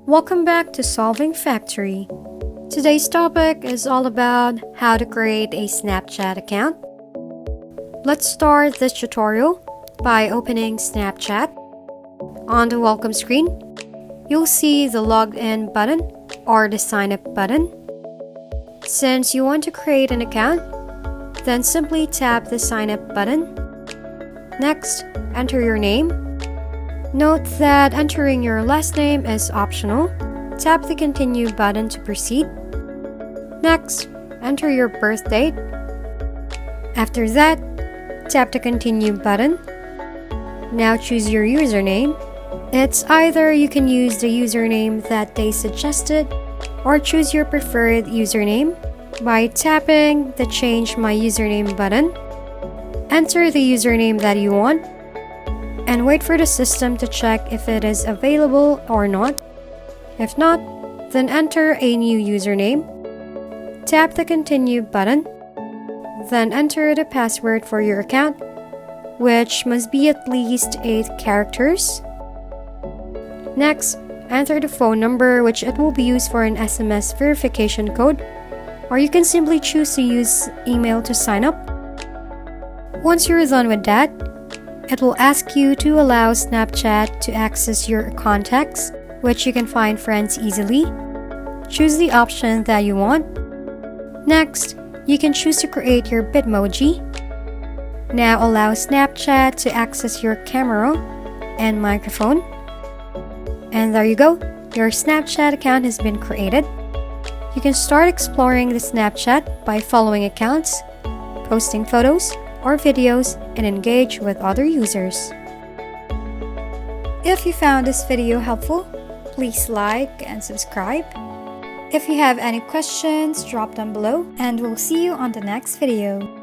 Welcome back to Solving Factory. Today's topic is all about how to create a Snapchat account. Let's start this tutorial by opening Snapchat. On the welcome screen, you'll see the login button or the sign up button. Since you want to create an account, then simply tap the sign up button. Next, enter your name. Note that entering your last name is optional. Tap the continue button to proceed. Next, enter your birth date. After that, tap the continue button. Now choose your username. It's either you can use the username that they suggested or choose your preferred username by tapping the change my username button. Enter the username that you want and wait for the system to check if it is available or not. If not, then enter a new username. Tap the continue button. Then enter the password for your account, which must be at least 8 characters. Next, enter the phone number, which it will be used for an SMS verification code, or you can simply choose to use email to sign up. Once you're done with that, it will ask you to allow Snapchat to access your contacts, which you can find friends easily. Choose the option that you want. Next, you can choose to create your Bitmoji. Now allow Snapchat to access your camera and microphone. And there you go, your Snapchat account has been created. You can start exploring the Snapchat by following accounts, posting photos or videos, and engage with other users. If you found this video helpful, please like and subscribe. If you have any questions, drop them below, and we'll see you on the next video.